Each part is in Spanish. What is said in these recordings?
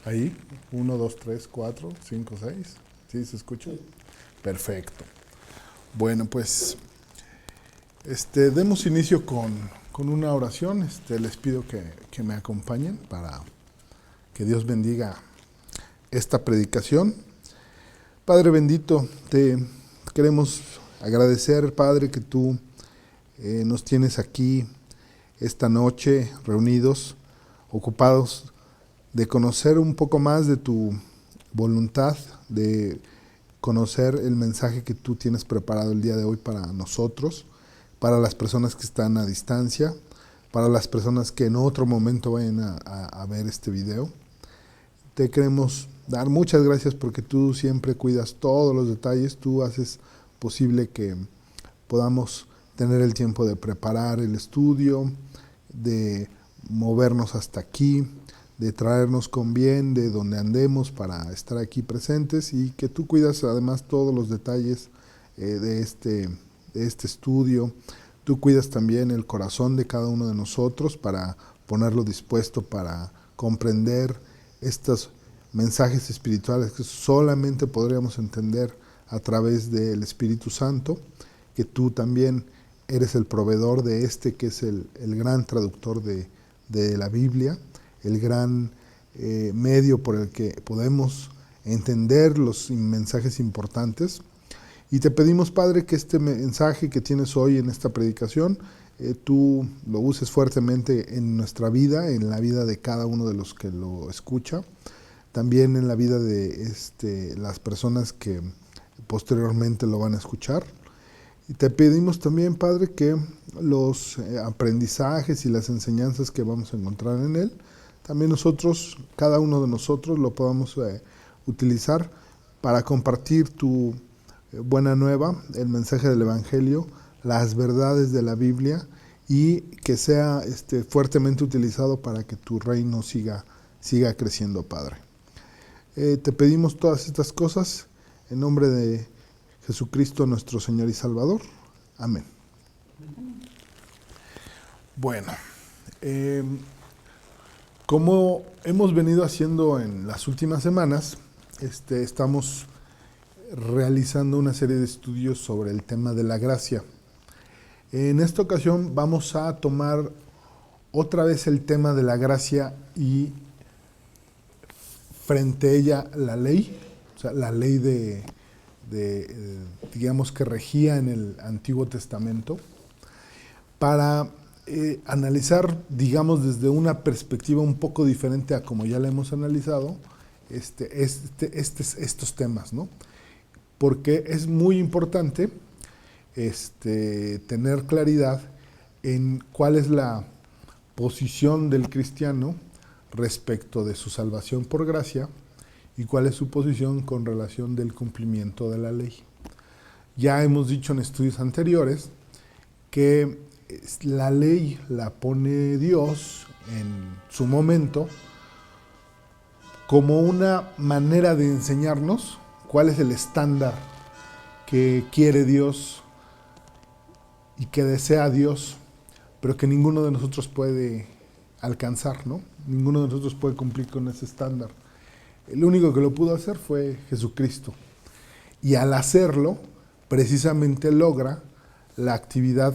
Ahí, 1, 2, 3, 4, 5, 6. ¿Sí se escucha? Perfecto. Bueno, pues demos inicio con una oración. Les pido que me acompañen para que Dios bendiga esta predicación. Padre bendito, te queremos agradecer, Padre, que tú nos tienes aquí esta noche reunidos, ocupados de conocer un poco más de tu voluntad, de conocer el mensaje que tú tienes preparado el día de hoy para nosotros, para las personas que están a distancia, para las personas que en otro momento vayan a ver este video. Te queremos dar muchas gracias porque tú siempre cuidas todos los detalles, tú haces posible que podamos tener el tiempo de preparar el estudio, de movernos hasta aquí, de traernos con bien de donde andemos para estar aquí presentes, y que tú cuidas además todos los detalles de este estudio. Tú cuidas también el corazón de cada uno de nosotros para ponerlo dispuesto para comprender estos mensajes espirituales que solamente podríamos entender a través del Espíritu Santo, que tú también eres el proveedor de que es el gran traductor de la Biblia, el gran medio por el que podemos entender los mensajes importantes. Y te pedimos, Padre, que este mensaje que tienes hoy en esta predicación, tú lo uses fuertemente en nuestra vida, en la vida de cada uno de los que lo escucha, también en la vida de las personas que posteriormente lo van a escuchar. Y te pedimos también, Padre, que los aprendizajes y las enseñanzas que vamos a encontrar en él, también nosotros, cada uno de nosotros, lo podamos utilizar para compartir tu buena nueva, el mensaje del Evangelio, las verdades de la Biblia, y que sea fuertemente utilizado para que tu reino siga creciendo, Padre. Te pedimos todas estas cosas en nombre de Jesucristo, nuestro Señor y Salvador. Amén. Bueno, como hemos venido haciendo en las últimas semanas, estamos realizando una serie de estudios sobre el tema de la gracia. En esta ocasión vamos a tomar otra vez el tema de la gracia y frente a ella la ley, o sea, la ley digamos que regía en el Antiguo Testamento, para analizar, digamos, desde una perspectiva un poco diferente a como ya la hemos analizado, estos temas, ¿no? Porque es muy importante tener claridad en cuál es la posición del cristiano respecto de su salvación por gracia y cuál es su posición con relación del cumplimiento de la ley. Ya hemos dicho en estudios anteriores que la ley la pone Dios en su momento como una manera de enseñarnos cuál es el estándar que quiere Dios y que desea Dios, pero que ninguno de nosotros puede alcanzar, ¿no? Ninguno de nosotros puede cumplir con ese estándar. El único que lo pudo hacer fue Jesucristo. Y al hacerlo, precisamente logra la actividad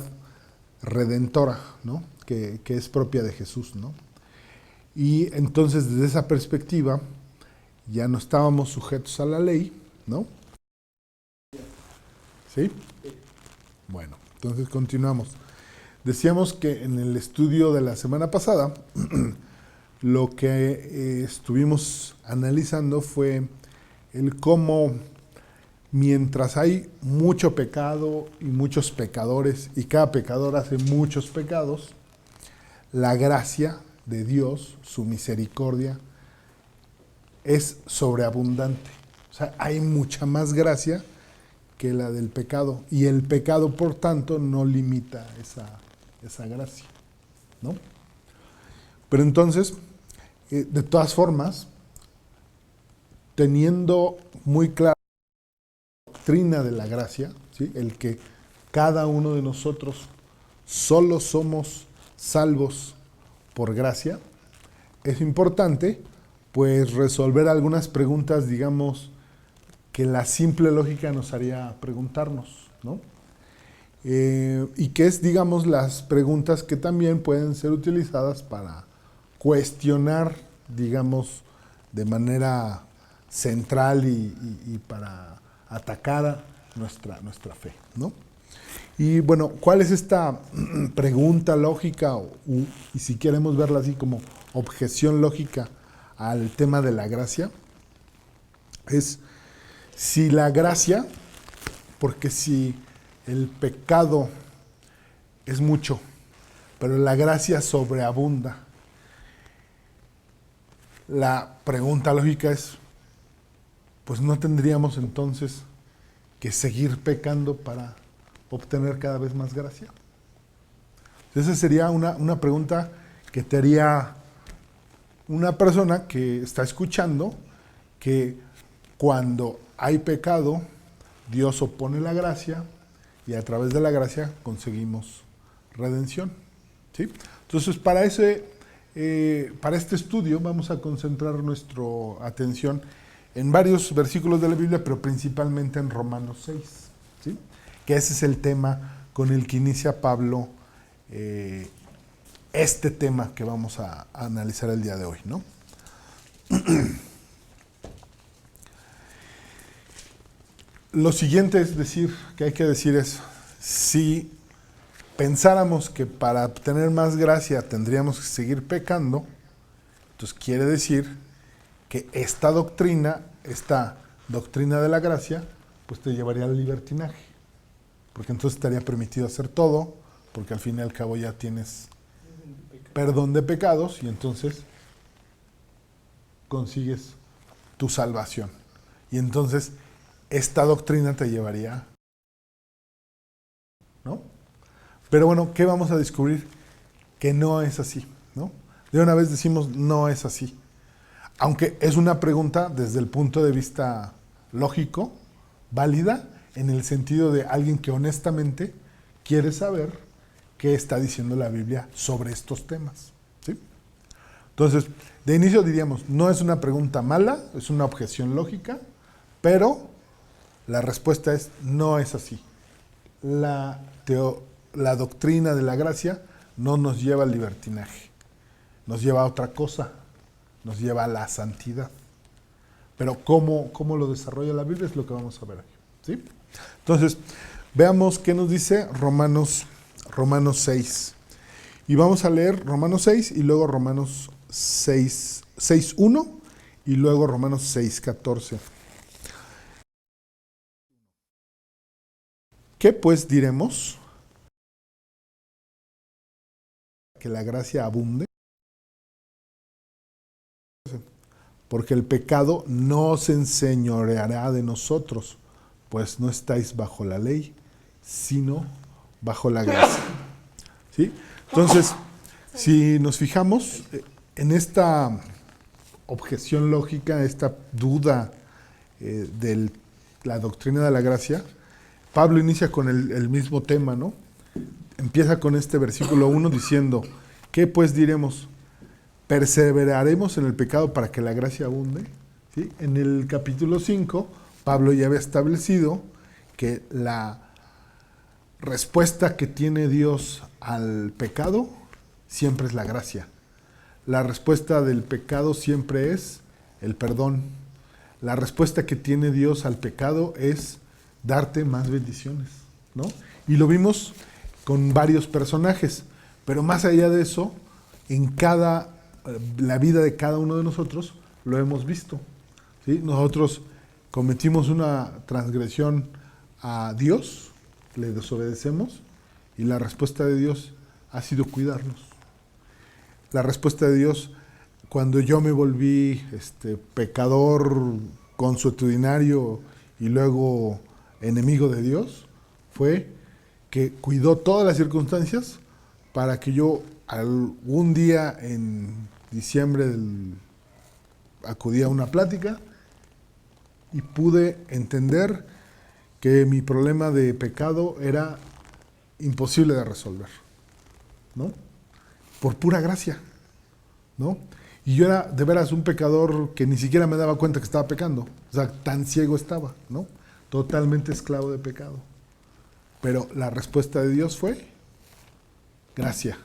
redentora, ¿no? que es propia de Jesús, ¿no? Y entonces, desde esa perspectiva, ya no estábamos sujetos a la ley, ¿no? ¿Sí? Bueno, entonces continuamos. Decíamos que en el estudio de la semana pasada, lo que estuvimos analizando fue el cómo, mientras hay mucho pecado y muchos pecadores, y cada pecador hace muchos pecados, la gracia de Dios, su misericordia, es sobreabundante. O sea, hay mucha más gracia que la del pecado, y el pecado, por tanto, no limita esa gracia, ¿no? Pero entonces, de todas formas, teniendo muy clara la doctrina de la gracia, ¿sí? El que cada uno de nosotros solo somos salvos por gracia, es importante pues resolver algunas preguntas, digamos, que la simple lógica nos haría preguntarnos, ¿no? Y que es, digamos, las preguntas que también pueden ser utilizadas para cuestionar, digamos, de manera central y para atacar nuestra fe, ¿no? Y bueno, ¿cuál es esta pregunta lógica y si queremos verla así como objeción lógica al tema de la gracia? Es si la gracia, porque si el pecado es mucho, pero la gracia sobreabunda, la pregunta lógica es, pues no tendríamos entonces que seguir pecando para obtener cada vez más gracia. Esa sería una pregunta que te haría una persona que está escuchando, que cuando hay pecado, Dios opone la gracia y a través de la gracia conseguimos redención, ¿sí? Entonces, para este estudio vamos a concentrar nuestra atención en varios versículos de la Biblia, pero principalmente en Romanos 6, ¿sí? Que ese es el tema con el que inicia Pablo este tema que vamos a analizar el día de hoy, ¿no? Lo siguiente es decir, que hay que decir es, si pensáramos que para obtener más gracia tendríamos que seguir pecando, entonces quiere decir que esta doctrina de la gracia, pues te llevaría al libertinaje, porque entonces estaría permitido hacer todo, porque al fin y al cabo ya tienes perdón de pecados y entonces consigues tu salvación. Y entonces esta doctrina te llevaría, ¿no? Pero bueno, ¿qué vamos a descubrir? Que no es así, ¿no? De una vez decimos, no es así. Aunque es una pregunta desde el punto de vista lógico, válida, en el sentido de alguien que honestamente quiere saber qué está diciendo la Biblia sobre estos temas, ¿sí? Entonces, de inicio diríamos, no es una pregunta mala, es una objeción lógica, pero la respuesta es, no es así. La doctrina de la gracia no nos lleva al libertinaje, nos lleva a otra cosa, nos lleva a la santidad. Pero ¿cómo lo desarrolla la Biblia? Es lo que vamos a ver aquí, ¿sí? Entonces, veamos qué nos dice Romanos 6. Y vamos a leer Romanos 6 y luego Romanos 6:1 y luego Romanos 6:14. ¿Qué pues diremos? Que la gracia abunde. Porque el pecado no se enseñoreará de nosotros, pues no estáis bajo la ley, sino bajo la gracia. ¿Sí? Entonces, si nos fijamos en esta objeción lógica, esta duda de la doctrina de la gracia, Pablo inicia con el mismo tema, ¿no? Empieza con este versículo 1 diciendo, ¿qué pues diremos? ¿Perseveraremos en el pecado para que la gracia abunde? ¿Sí? En el capítulo 5, Pablo ya había establecido que la respuesta que tiene Dios al pecado siempre es la gracia. La respuesta del pecado siempre es el perdón. La respuesta que tiene Dios al pecado es darte más bendiciones, ¿no? Y lo vimos con varios personajes, pero más allá de eso, en la vida de cada uno de nosotros lo hemos visto, ¿sí? Nosotros cometimos una transgresión a Dios, le desobedecemos y la respuesta de Dios ha sido cuidarnos. La respuesta de Dios, cuando yo me volví pecador, consuetudinario y luego enemigo de Dios, fue que cuidó todas las circunstancias para que yo algún día en diciembre acudí a una plática y pude entender que mi problema de pecado era imposible de resolver, ¿no? Por pura gracia, ¿no? Y yo era de veras un pecador que ni siquiera me daba cuenta que estaba pecando. O sea, tan ciego estaba, ¿no? Totalmente esclavo de pecado. Pero la respuesta de Dios fue gracia.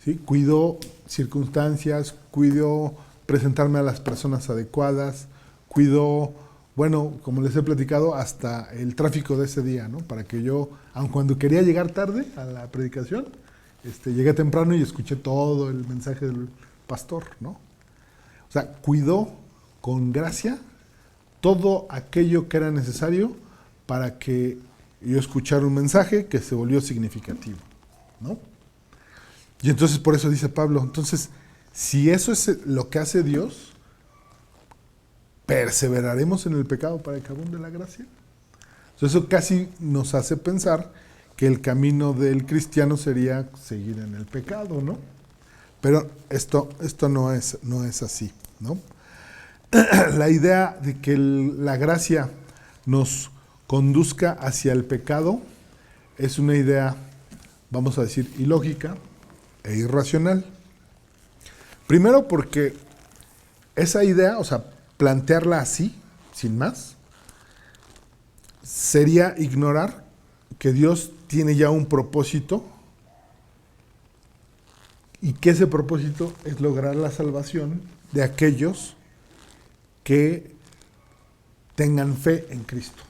¿Sí? Cuidó circunstancias, cuidó presentarme a las personas adecuadas, cuidó, bueno, como les he platicado, hasta el tráfico de ese día, ¿no? Para que yo, aun cuando quería llegar tarde a la predicación, llegué temprano y escuché todo el mensaje del pastor, ¿no? O sea, cuidó con gracia todo aquello que era necesario para que yo escuchara un mensaje que se volvió significativo, ¿no? Y entonces por eso dice Pablo, entonces, si eso es lo que hace Dios, ¿perseveraremos en el pecado para que abunde la gracia? Entonces eso casi nos hace pensar que el camino del cristiano sería seguir en el pecado, ¿no? Pero esto no es así, ¿no? La idea de que la gracia nos conduzca hacia el pecado es una idea, vamos a decir, ilógica e irracional. Primero porque esa idea, o sea, plantearla así, sin más, sería ignorar que Dios tiene ya un propósito y que ese propósito es lograr la salvación de aquellos que tengan fe en Cristo,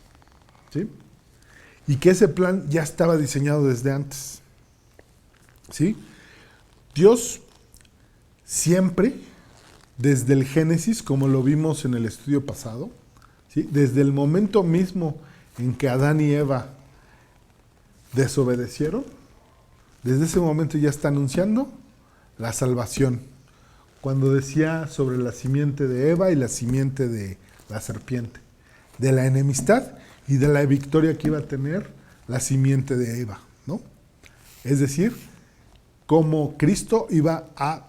¿sí? Y que ese plan ya estaba diseñado desde antes, ¿sí? Dios siempre, desde el Génesis, como lo vimos en el estudio pasado, ¿sí? Desde el momento mismo en que Adán y Eva desobedecieron, desde ese momento ya está anunciando la salvación. Cuando decía sobre la simiente de Eva y la simiente de la serpiente, de la enemistad y de la victoria que iba a tener la simiente de Eva, ¿no? Es decir, cómo Cristo iba a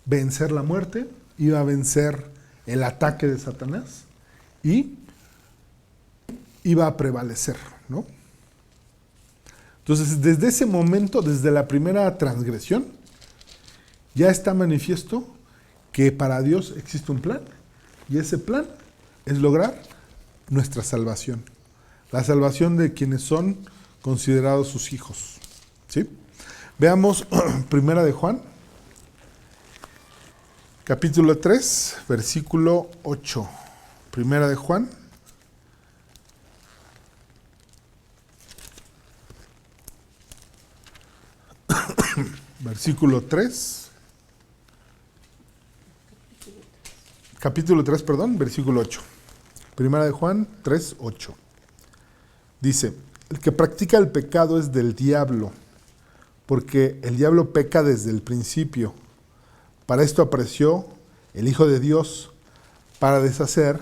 vencer la muerte, iba a vencer el ataque de Satanás y iba a prevalecer, ¿no? Entonces, desde ese momento, desde la primera transgresión, ya está manifiesto que para Dios existe un plan, y ese plan es lograr nuestra salvación, la salvación de quienes son considerados sus hijos, ¿sí? Veamos Primera de Juan, capítulo 3, versículo 8. Primera de Juan, versículo 3. Capítulo 3, perdón, versículo 8. Primera de Juan 3, 8. Dice, el que practica el pecado es del diablo, porque el diablo peca desde el principio. Para esto apareció el Hijo de Dios, para deshacer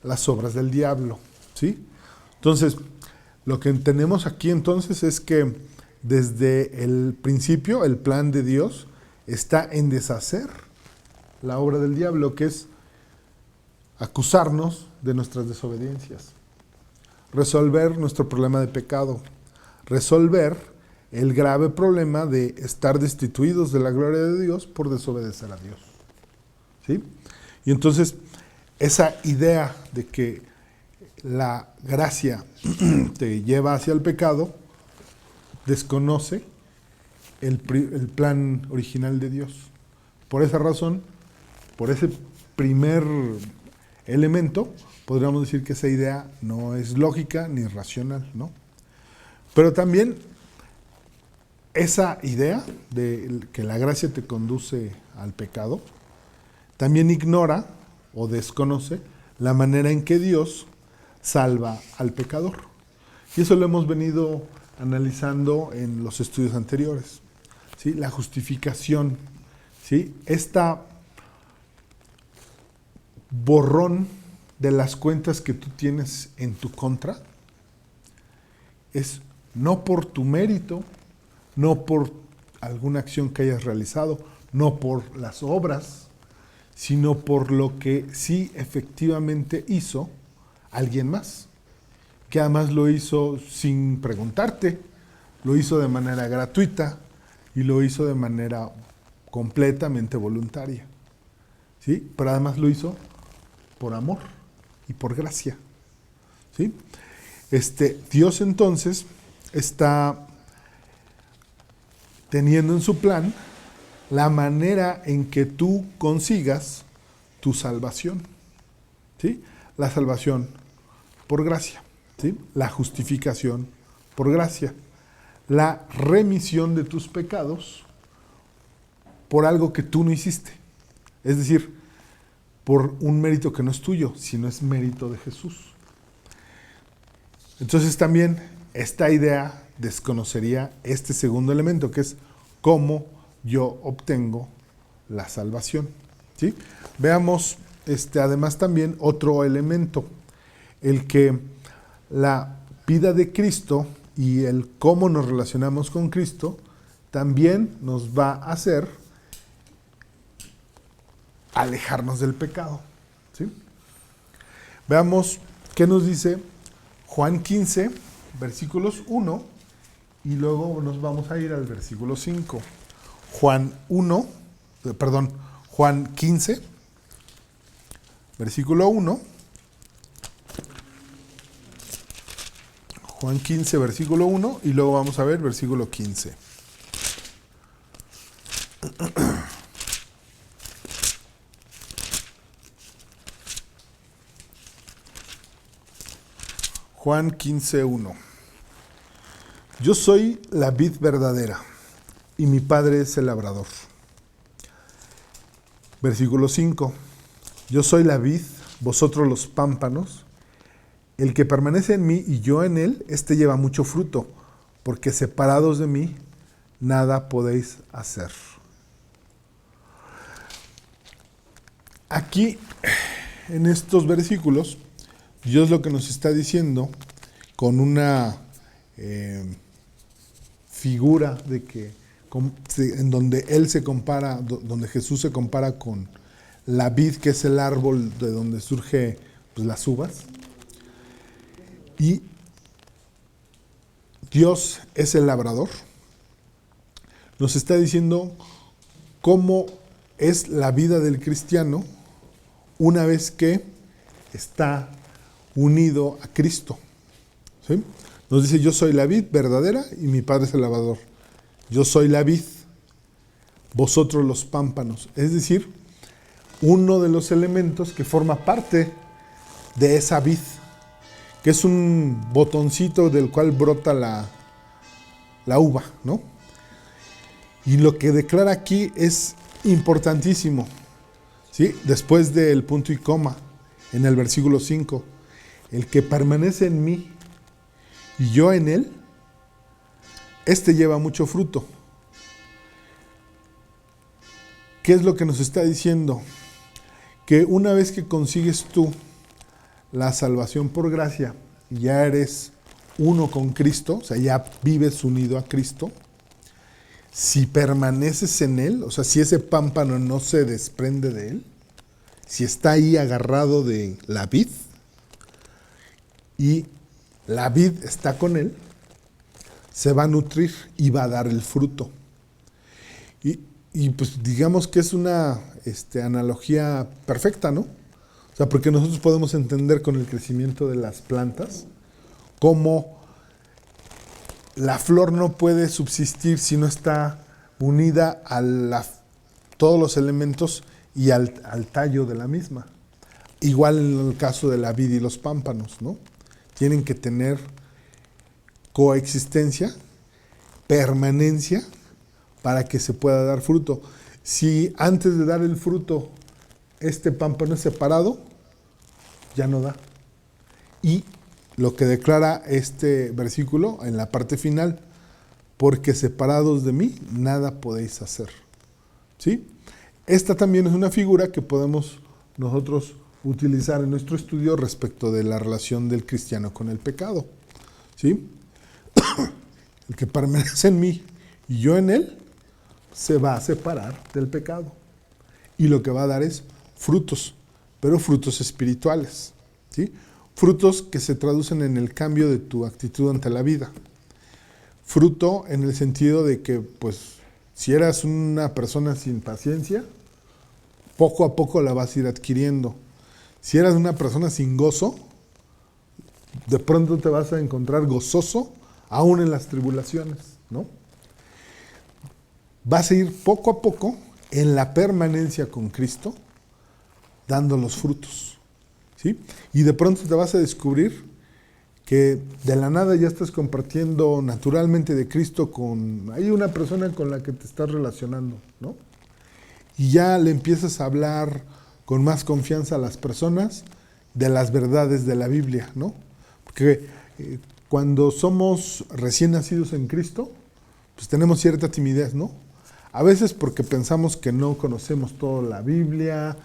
las obras del diablo, ¿sí? Entonces, lo que tenemos aquí entonces es que desde el principio el plan de Dios está en deshacer la obra del diablo, que es acusarnos de nuestras desobediencias, resolver nuestro problema de pecado, resolver el grave problema de estar destituidos de la gloria de Dios por desobedecer a Dios, ¿sí? Y entonces, esa idea de que la gracia te lleva hacia el pecado, desconoce el plan original de Dios. Por esa razón, por ese primer elemento, podríamos decir que esa idea no es lógica ni racional, ¿no? Pero también esa idea de que la gracia te conduce al pecado, también ignora o desconoce la manera en que Dios salva al pecador. Y eso lo hemos venido analizando en los estudios anteriores, ¿sí? La justificación, ¿sí? Esta borrón de las cuentas que tú tienes en tu contra es no por tu mérito, no por alguna acción que hayas realizado, no por las obras, sino por lo que sí efectivamente hizo alguien más, que además lo hizo sin preguntarte, lo hizo de manera gratuita y lo hizo de manera completamente voluntaria, ¿sí? Pero además lo hizo por amor y por gracia, ¿sí? Dios entonces está teniendo en su plan la manera en que tú consigas tu salvación, ¿sí? La salvación por gracia, ¿sí? La justificación por gracia, la remisión de tus pecados por algo que tú no hiciste, es decir, por un mérito que no es tuyo, sino es mérito de Jesús. Entonces también esta idea desconocería este segundo elemento, que es cómo yo obtengo la salvación, ¿sí? Veamos además también otro elemento, el que la vida de Cristo y el cómo nos relacionamos con Cristo también nos va a hacer alejarnos del pecado, ¿sí? Veamos qué nos dice Juan 15, versículos 1, y luego nos vamos a ir al versículo 5. Juan 15, versículo 1. Juan 15, versículo 1, y luego vamos a ver versículo 15. Juan 15, 1. Yo soy la vid verdadera, y mi Padre es el labrador. Versículo 5. Yo soy la vid, vosotros los pámpanos. El que permanece en mí y yo en él, éste lleva mucho fruto, porque separados de mí, nada podéis hacer. Aquí, en estos versículos, Dios lo que nos está diciendo, con una figura de que en donde él se compara, donde Jesús se compara con la vid, que es el árbol de donde surge pues, las uvas, y Dios es el labrador, nos está diciendo cómo es la vida del cristiano una vez que está unido a Cristo, ¿sí? Nos dice, yo soy la vid verdadera y mi Padre es el labrador. Yo soy la vid, vosotros los pámpanos. Es decir, uno de los elementos que forma parte de esa vid, que es un botoncito del cual brota la uva, ¿no? Y lo que declara aquí es importantísimo, ¿sí? Después del punto y coma, en el versículo 5, el que permanece en mí y yo en él, este lleva mucho fruto. ¿Qué es lo que nos está diciendo? Que una vez que consigues tú la salvación por gracia, ya eres uno con Cristo, o sea, ya vives unido a Cristo. Si permaneces en él, o sea, si ese pámpano no se desprende de él, si está ahí agarrado de la vid y la vid está con él, se va a nutrir y va a dar el fruto. Y pues digamos que es una analogía perfecta, ¿no? O sea, porque nosotros podemos entender con el crecimiento de las plantas cómo la flor no puede subsistir si no está unida a todos los elementos y al tallo de la misma. Igual en el caso de la vid y los pámpanos, ¿no? Tienen que tener coexistencia, permanencia, para que se pueda dar fruto. Si antes de dar el fruto este pámpano es separado, ya no da. Y lo que declara este versículo en la parte final, porque separados de mí, nada podéis hacer. ¿Sí? Esta también es una figura que podemos nosotros utilizar en nuestro estudio respecto de la relación del cristiano con el pecado. ¿Sí? El que permanece en mí y yo en él, se va a separar del pecado. Y lo que va a dar es frutos, pero frutos espirituales, ¿sí? Frutos que se traducen en el cambio de tu actitud ante la vida. Fruto en el sentido de que, pues, si eras una persona sin paciencia, poco a poco la vas a ir adquiriendo. Si eras una persona sin gozo, de pronto te vas a encontrar gozoso aún en las tribulaciones, ¿no? Vas a ir poco a poco en la permanencia con Cristo, dando los frutos, ¿sí? Y de pronto te vas a descubrir que de la nada ya estás compartiendo naturalmente de Cristo con... Hay una persona con la que te estás relacionando, ¿no? Y ya le empiezas a hablar con más confianza a las personas de las verdades de la Biblia, ¿no? Porque cuando somos recién nacidos en Cristo, pues tenemos cierta timidez, ¿no? A veces porque pensamos que no conocemos toda la Biblia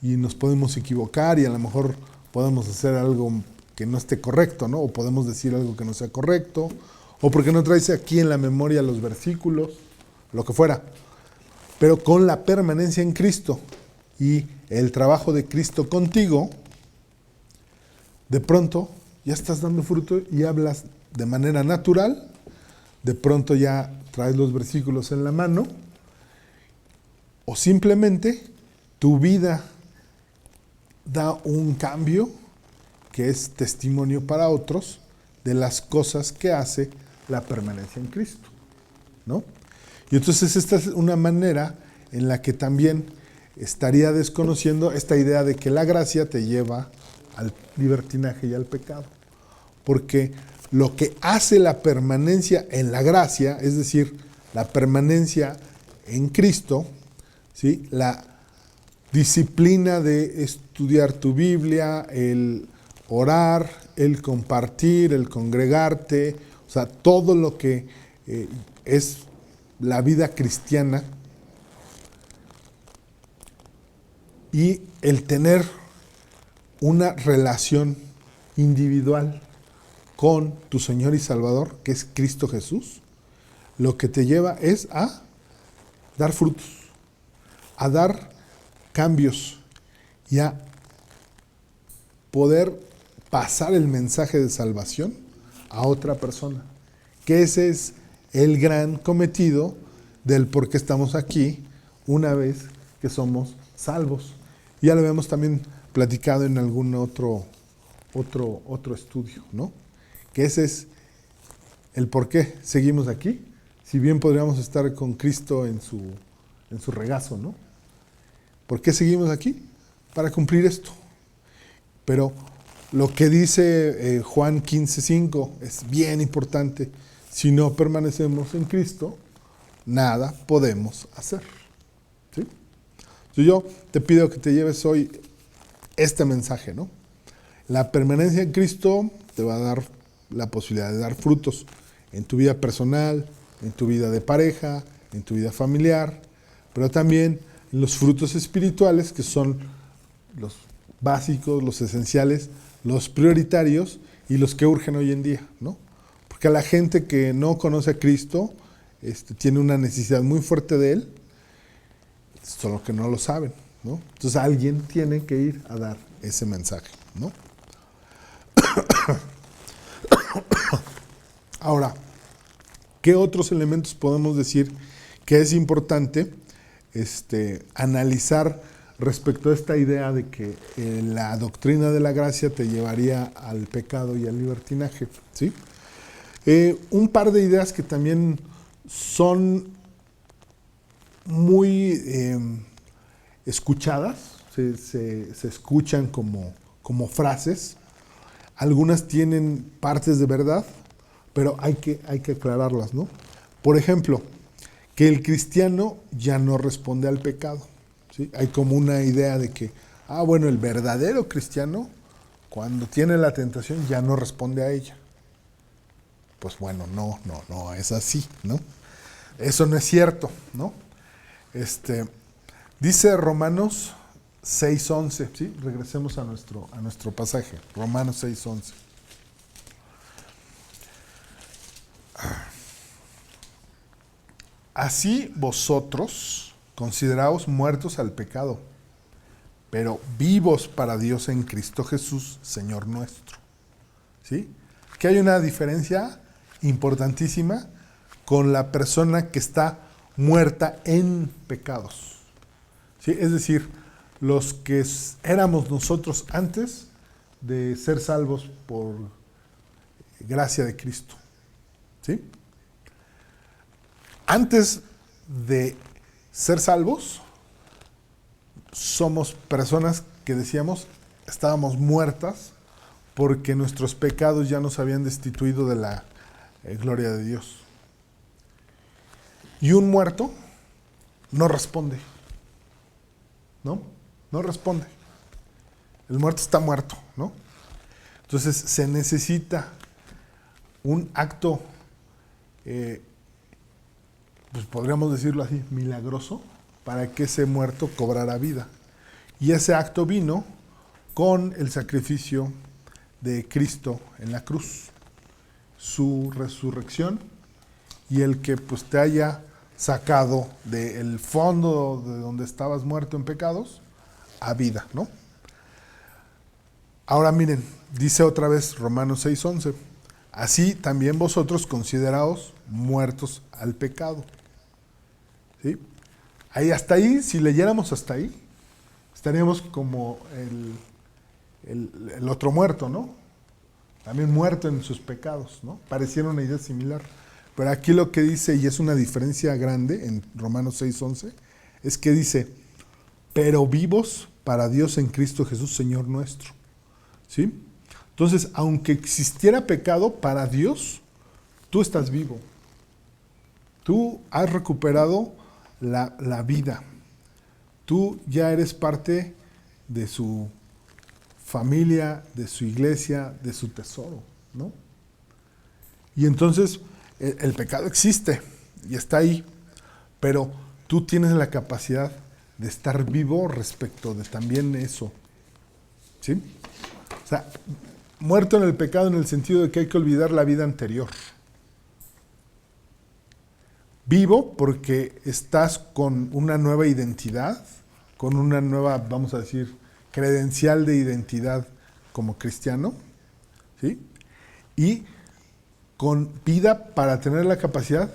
y nos podemos equivocar y a lo mejor podemos hacer algo que no esté correcto, ¿no? O podemos decir algo que no sea correcto, o porque no traes aquí en la memoria los versículos, lo que fuera. Pero con la permanencia en Cristo y el trabajo de Cristo contigo, de pronto ya estás dando fruto y hablas de manera natural, de pronto ya traes los versículos en la mano, o simplemente tu vida da un cambio que es testimonio para otros de las cosas que hace la permanencia en Cristo, ¿no? Y entonces esta es una manera en la que también estaría desconociendo esta idea de que la gracia te lleva al libertinaje y al pecado. Porque lo que hace la permanencia en la gracia, es decir, la permanencia en Cristo, ¿sí? La disciplina de estudiar tu Biblia, el orar, el compartir, el congregarte, o sea, todo lo que es la vida cristiana y el tener una relación individual con tu Señor y Salvador, que es Cristo Jesús, lo que te lleva es a dar frutos, a dar cambios y a poder pasar el mensaje de salvación a otra persona. Que ese es el gran cometido del por qué estamos aquí una vez que somos salvos. Ya lo habíamos también platicado en algún otro estudio, ¿no? Que ese es el por qué seguimos aquí, si bien podríamos estar con Cristo en su regazo, ¿no? ¿Por qué seguimos aquí? Para cumplir esto. Pero lo que dice Juan 15:5 es bien importante. Si no permanecemos en Cristo, nada podemos hacer. ¿Sí? Yo te pido que te lleves hoy este mensaje, ¿no? La permanencia en Cristo te va a dar la posibilidad de dar frutos en tu vida personal, en tu vida de pareja, en tu vida familiar, pero también en los frutos espirituales, que son los básicos, los esenciales, los prioritarios y los que urgen hoy en día, ¿no? Porque a la gente que no conoce a Cristo tiene una necesidad muy fuerte de Él, solo que no lo saben, ¿no? Entonces alguien tiene que ir a dar ese mensaje, ¿no? Ahora, ¿qué otros elementos podemos decir que es importante analizar respecto a esta idea de que la doctrina de la gracia te llevaría al pecado y al libertinaje? ¿Sí? Un par de ideas que también son muy escuchadas, se escuchan como frases. Algunas tienen partes de verdad, pero hay que aclararlas, ¿no? Por ejemplo, que el cristiano ya no responde al pecado, ¿sí? Hay como una idea de que, bueno, el verdadero cristiano, cuando tiene la tentación, ya no responde a ella. Pues bueno, no es así, ¿no? Eso no es cierto, ¿no? Dice Romanos 6:11, ¿sí? Regresemos a nuestro pasaje, Romanos 6:11. Así vosotros consideraos muertos al pecado, pero vivos para Dios en Cristo Jesús, Señor nuestro. ¿Sí? Que hay una diferencia importantísima con la persona que está muerta en pecados. ¿Sí? Es decir, los que éramos nosotros antes de ser salvos por gracia de Cristo. ¿Sí? Antes de ser salvos, somos personas que decíamos estábamos muertas porque nuestros pecados ya nos habían destituido de la gloria de Dios. Y un muerto no responde. No responde. El muerto está muerto, ¿no? Entonces se necesita un acto, pues podríamos decirlo así, milagroso, para que ese muerto cobrara vida. Y ese acto vino con el sacrificio de Cristo en la cruz, su resurrección, y el que pues te haya sacado del fondo de donde estabas muerto en pecados a vida, ¿no? Ahora miren, dice otra vez Romanos 6:11, así también vosotros consideraos muertos al pecado. ¿Sí? Ahí, hasta ahí, si leyéramos hasta ahí, estaríamos como el otro muerto, ¿no? También muerto en sus pecados, ¿no? Pareciera una idea similar. Pero aquí lo que dice, y es una diferencia grande en Romanos 6:11, es que dice, pero vivos para Dios en Cristo Jesús, Señor nuestro. ¿Sí? Entonces, aunque existiera pecado para Dios, tú estás vivo. Tú has recuperado la vida. Tú ya eres parte de su familia, de su iglesia, de su tesoro, ¿no? Y entonces el pecado existe y está ahí, pero tú tienes la capacidad de estar vivo respecto de también eso, ¿sí? O sea, muerto en el pecado en el sentido de que hay que olvidar la vida anterior. Vivo porque estás con una nueva identidad, con una nueva, vamos a decir, credencial de identidad como cristiano, ¿sí? Y con vida para tener la capacidad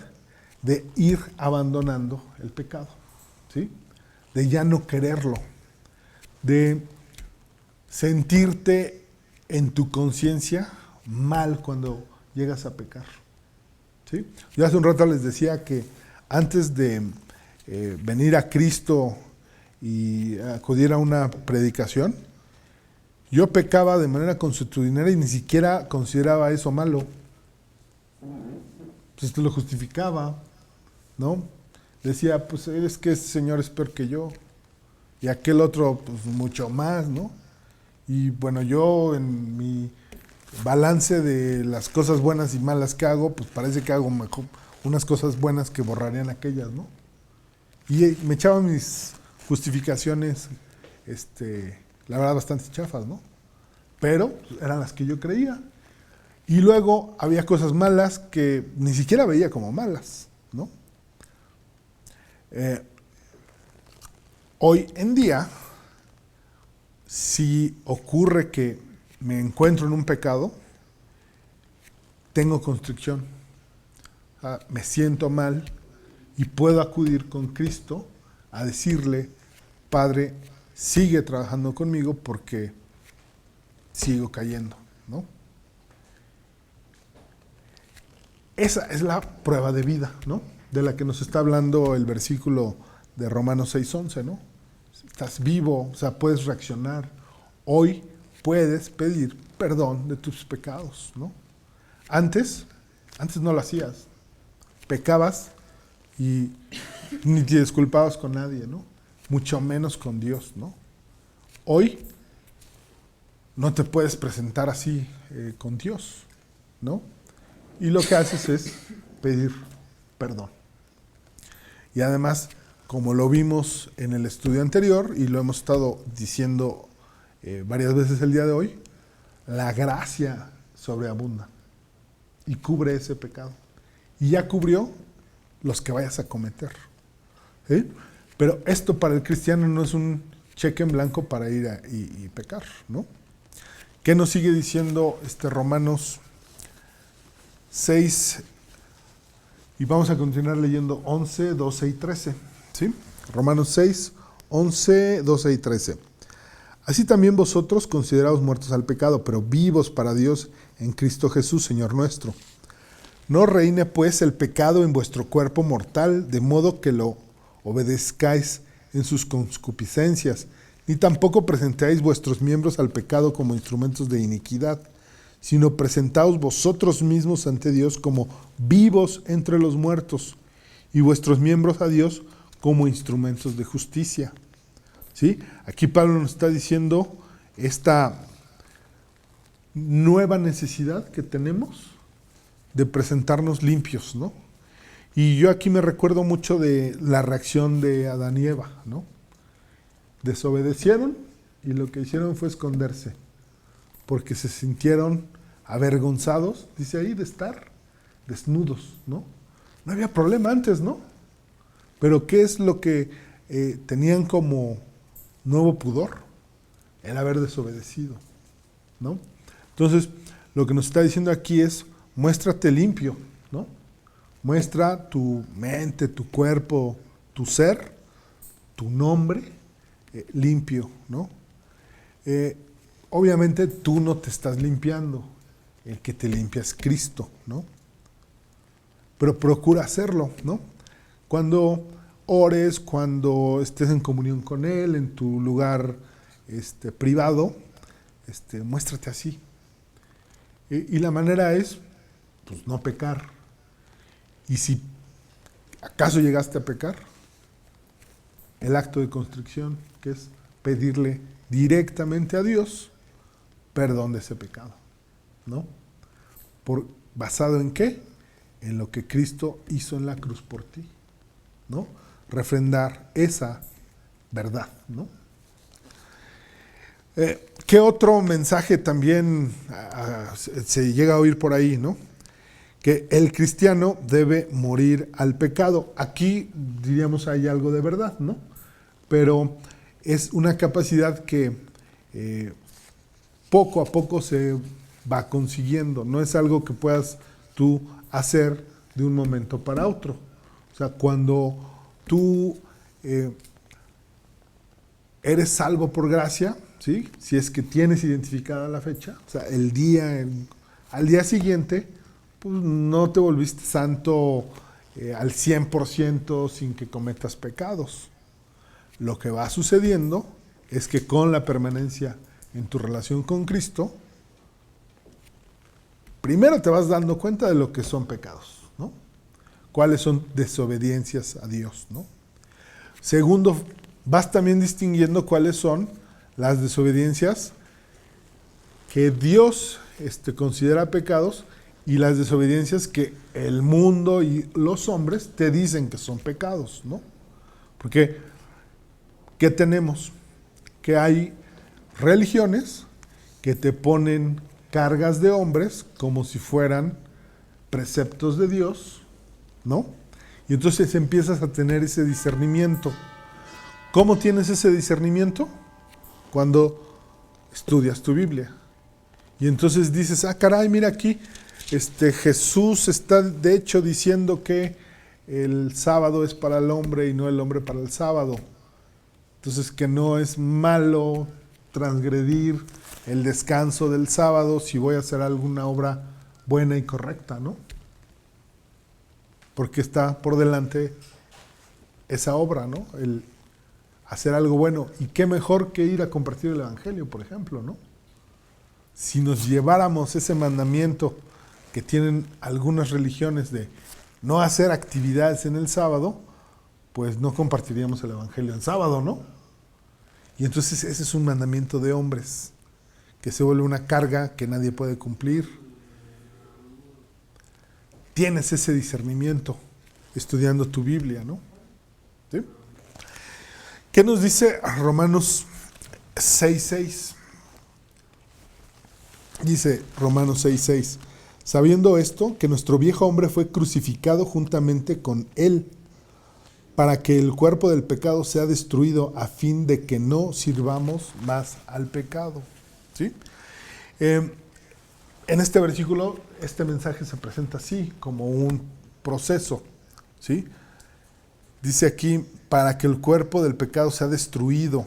de ir abandonando el pecado, ¿sí? De ya no quererlo, de sentirte en tu conciencia mal cuando llegas a pecar, ¿sí? Yo hace un rato les decía que antes de venir a Cristo y acudir a una predicación, yo pecaba de manera consuetudinaria y ni siquiera consideraba eso malo. Pues lo justificaba, ¿no? Decía, pues es que ese señor es peor que yo, y aquel otro, pues mucho más, ¿no? Y bueno, yo en mi balance de las cosas buenas y malas que hago, pues parece que hago mejor, unas cosas buenas que borrarían aquellas, ¿no? Y me echaba mis justificaciones, la verdad, bastante chafas, ¿no? Pero eran las que yo creía. Y luego había cosas malas que ni siquiera veía como malas, ¿no? Hoy en día, si ocurre que me encuentro en un pecado, tengo constricción, me siento mal y puedo acudir con Cristo a decirle, Padre, sigue trabajando conmigo porque sigo cayendo, ¿no? Esa es la prueba de vida, ¿no? De la que nos está hablando el versículo de Romanos 6:11, ¿no? Estás vivo, o sea, puedes reaccionar. Hoy puedes pedir perdón de tus pecados, ¿no? Antes no lo hacías. Pecabas y ni te disculpabas con nadie, ¿no? Mucho menos con Dios, ¿no? Hoy no te puedes presentar así con Dios, ¿no? Y lo que haces es pedir perdón. Y además, como lo vimos en el estudio anterior, y lo hemos estado diciendo varias veces el día de hoy, la gracia sobreabunda y cubre ese pecado. Y ya cubrió los que vayas a cometer, ¿sí? Pero esto para el cristiano no es un cheque en blanco para ir y pecar, ¿no? ¿Qué nos sigue diciendo Romanos 6? Y vamos a continuar leyendo 11, 12 y 13, ¿sí? Romanos 6, 11, 12 y 13. Así también vosotros consideraos muertos al pecado, pero vivos para Dios en Cristo Jesús, Señor nuestro. No reine pues el pecado en vuestro cuerpo mortal, de modo que lo obedezcáis en sus concupiscencias, ni tampoco presentéis vuestros miembros al pecado como instrumentos de iniquidad, sino presentaos vosotros mismos ante Dios como vivos entre los muertos, y vuestros miembros a Dios como instrumentos de justicia. ¿Sí? Aquí Pablo nos está diciendo esta nueva necesidad que tenemos de presentarnos limpios, ¿no? Y yo aquí me recuerdo mucho de la reacción de Adán y Eva, ¿no? Desobedecieron y lo que hicieron fue esconderse, porque se sintieron avergonzados, dice ahí, de estar desnudos, ¿no? No había problema antes, ¿no? Pero ¿qué es lo que tenían como nuevo pudor? El haber desobedecido, ¿no? Entonces, lo que nos está diciendo aquí es, muéstrate limpio, ¿no? Muestra tu mente, tu cuerpo, tu ser, tu nombre limpio, ¿no? Obviamente tú no te estás limpiando, el que te limpia es Cristo, ¿no? Pero procura hacerlo, ¿no? Cuando ores, cuando estés en comunión con Él, en tu lugar privado, muéstrate así. Y la manera es, pues, no pecar. Y si acaso llegaste a pecar, el acto de constricción, que es pedirle directamente a Dios perdón de ese pecado, ¿no? ¿Basado en qué? En lo que Cristo hizo en la cruz por ti, ¿no? Refrendar esa verdad, ¿no? ¿Qué otro mensaje también se llega a oír por ahí, ¿no? Que el cristiano debe morir al pecado. Aquí diríamos hay algo de verdad, ¿no? Pero es una capacidad que poco a poco se va consiguiendo. No es algo que puedas tú hacer de un momento para otro. O sea, cuando tú eres salvo por gracia, ¿sí? Si es que tienes identificada la fecha, o sea, al día siguiente, pues no te volviste santo al 100% sin que cometas pecados. Lo que va sucediendo es que con la permanencia en tu relación con Cristo, primero te vas dando cuenta de lo que son pecados, ¿no? Cuáles son desobediencias a Dios, ¿no? Segundo, vas también distinguiendo cuáles son las desobediencias que Dios considera pecados y las desobediencias que el mundo y los hombres te dicen que son pecados, ¿no? Porque, ¿qué tenemos? Que hay religiones que te ponen cargas de hombres como si fueran preceptos de Dios, ¿no? Y entonces empiezas a tener ese discernimiento. ¿Cómo tienes ese discernimiento? Cuando estudias tu Biblia. Y entonces dices, caray, mira aquí, Jesús está de hecho diciendo que el sábado es para el hombre y no el hombre para el sábado. Entonces que no es malo transgredir el descanso del sábado si voy a hacer alguna obra buena y correcta, ¿no? Porque está por delante esa obra, ¿no? El hacer algo bueno. Y qué mejor que ir a compartir el Evangelio, por ejemplo, ¿no? Si nos lleváramos ese mandamiento que tienen algunas religiones de no hacer actividades en el sábado, pues no compartiríamos el Evangelio en sábado, ¿no? Y entonces ese es un mandamiento de hombres, que se vuelve una carga que nadie puede cumplir. Tienes ese discernimiento estudiando tu Biblia, ¿no? ¿Sí? ¿Qué nos dice Romanos 6:6? Dice Romanos 6:6, sabiendo esto, que nuestro viejo hombre fue crucificado juntamente con él, para que el cuerpo del pecado sea destruido, a fin de que no sirvamos más al pecado. ¿Sí? En este versículo, este mensaje se presenta así, como un proceso, ¿sí? Dice aquí, para que el cuerpo del pecado sea destruido,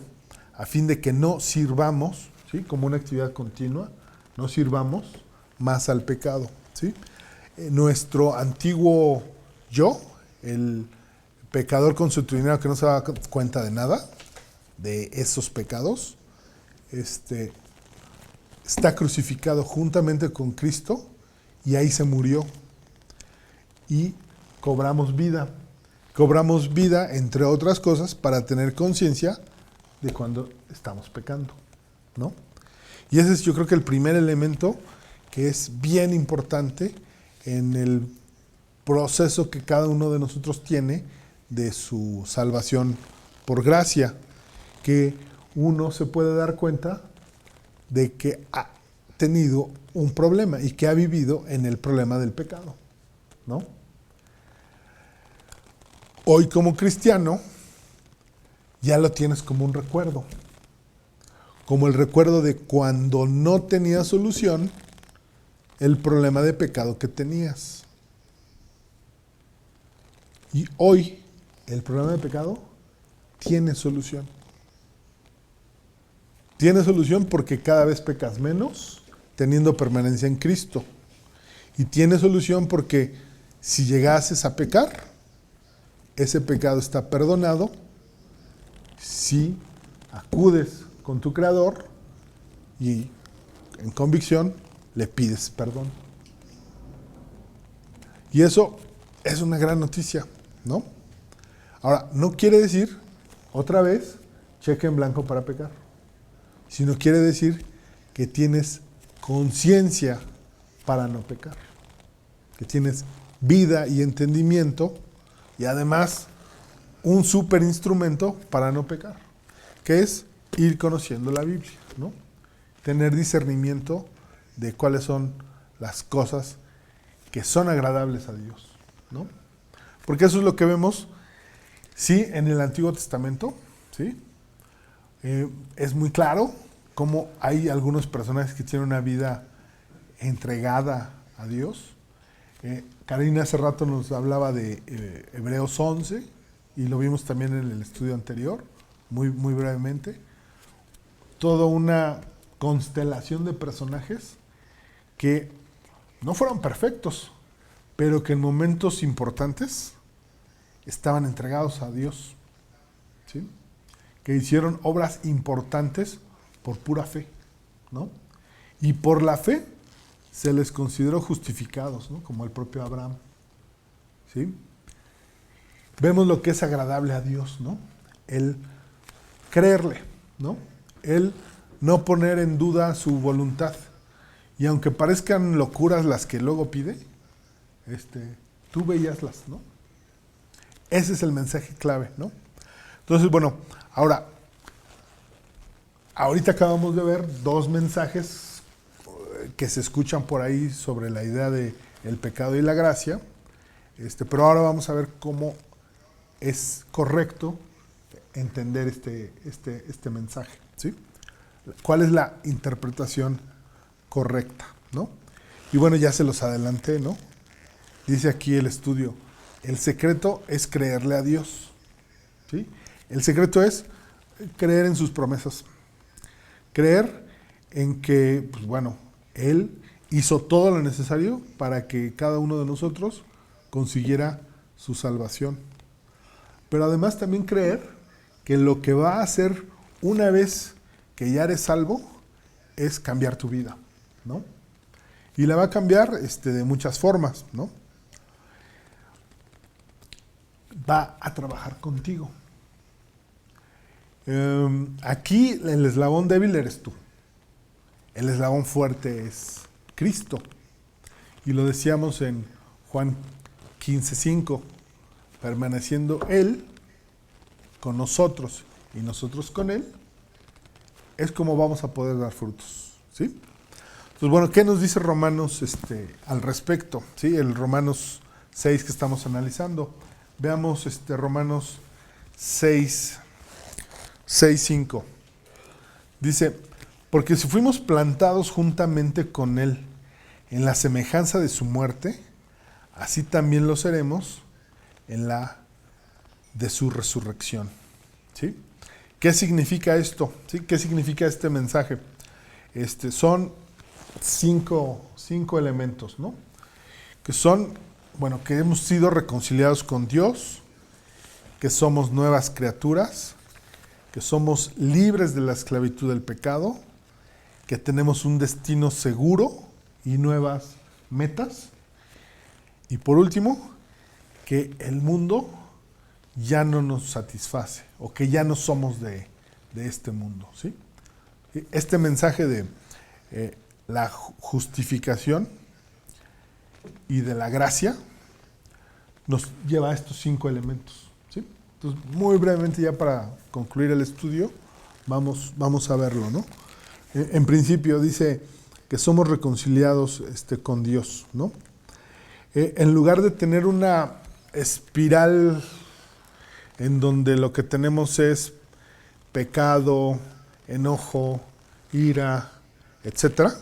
a fin de que no sirvamos, ¿sí? Como una actividad continua, no sirvamos más al pecado, ¿sí? Nuestro antiguo yo, el pecador consuetudinario que no se daba cuenta de nada, de esos pecados, está crucificado juntamente con Cristo y ahí se murió. Y cobramos vida. Cobramos vida, entre otras cosas, para tener conciencia de cuando estamos pecando, ¿no? Y ese es, yo creo que el primer elemento que es bien importante en el proceso que cada uno de nosotros tiene de su salvación por gracia, que uno se puede dar cuenta de que ha tenido un problema y que ha vivido en el problema del pecado, ¿no? Hoy como cristiano ya lo tienes como un recuerdo, como el recuerdo de cuando no tenías solución el problema de pecado que tenías. Y hoy el problema de pecado tiene solución. Tiene solución porque cada vez pecas menos teniendo permanencia en Cristo. Y tiene solución porque si llegases a pecar, ese pecado está perdonado si acudes con tu Creador y en convicción le pides perdón. Y eso es una gran noticia, ¿no? Ahora, no quiere decir, otra vez, cheque en blanco para pecar, sino quiere decir que tienes conciencia para no pecar, que tienes vida y entendimiento y además un súper instrumento para no pecar, que es ir conociendo la Biblia, ¿no? Tener discernimiento de cuáles son las cosas que son agradables a Dios, ¿no? Porque eso es lo que vemos, sí, en el Antiguo Testamento, ¿sí? Es muy claro cómo hay algunos personajes que tienen una vida entregada a Dios. Karina hace rato nos hablaba de Hebreos 11 y lo vimos también en el estudio anterior, muy brevemente. Toda una constelación de personajes que no fueron perfectos, pero que en momentos importantes estaban entregados a Dios, ¿sí? Que hicieron obras importantes por pura fe, ¿no? Y por la fe se les consideró justificados, ¿no? Como el propio Abraham, ¿sí? Vemos lo que es agradable a Dios, ¿no? El creerle, ¿no? El no poner en duda su voluntad. Y aunque parezcan locuras las que luego pide, tú veíaslas, ¿no? Ese es el mensaje clave, ¿no? Entonces, bueno, ahorita acabamos de ver dos mensajes que se escuchan por ahí sobre la idea de el pecado y la gracia, pero ahora vamos a ver cómo es correcto entender este mensaje, ¿sí? ¿Cuál es la interpretación correcta, ¿no? Y bueno, ya se los adelanté, ¿no? Dice aquí el estudio, el secreto es creerle a Dios, ¿sí? El secreto es creer en sus promesas, creer en que, pues bueno, Él hizo todo lo necesario para que cada uno de nosotros consiguiera su salvación. Pero además también creer que lo que va a hacer una vez que ya eres salvo es cambiar tu vida, ¿no? Y la va a cambiar de muchas formas, ¿no? Va a trabajar contigo. Aquí el eslabón débil eres tú. El eslabón fuerte es Cristo. Y lo decíamos en Juan 15:5, permaneciendo Él con nosotros y nosotros con Él, es como vamos a poder dar frutos, ¿sí? Entonces, bueno, ¿qué nos dice Romanos al respecto? ¿Sí? El Romanos 6 que estamos analizando. Veamos Romanos 6:5. Dice, porque si fuimos plantados juntamente con Él en la semejanza de su muerte, así también lo seremos en la de su resurrección. ¿Sí? ¿Qué significa esto? ¿Sí? ¿Qué significa este mensaje? Son cinco elementos, ¿no? Que son, bueno, que hemos sido reconciliados con Dios, que somos nuevas criaturas, que somos libres de la esclavitud del pecado, que tenemos un destino seguro y nuevas metas. Y por último, que el mundo ya no nos satisface o que ya no somos de este mundo, ¿sí? Este mensaje de la justificación y de la gracia nos lleva a estos 5 elementos, ¿sí? Entonces, muy brevemente ya para concluir el estudio, vamos a verlo, ¿no? En principio dice que somos reconciliados con Dios, ¿no? En lugar de tener una espiral en donde lo que tenemos es pecado, enojo, ira, etcétera,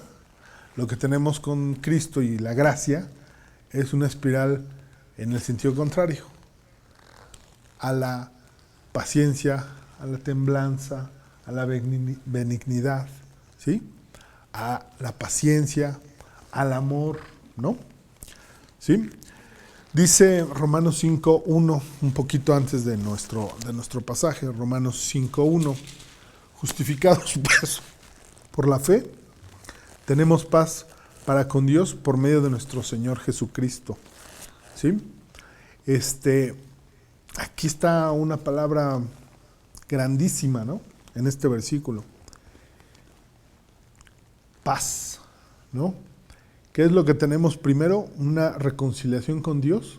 lo que tenemos con Cristo y la gracia es una espiral en el sentido contrario, a la paciencia, a la templanza, a la benignidad, ¿sí? A la paciencia, al amor, ¿no? ¿Sí? Dice Romanos 5:1, un poquito antes de nuestro pasaje, Romanos 5:1, justificados pues por la fe, tenemos paz para con Dios por medio de nuestro Señor Jesucristo. ¿Sí? Aquí está una palabra grandísima, ¿no? En este versículo. Paz, ¿no? ¿Qué es lo que tenemos primero? Una reconciliación con Dios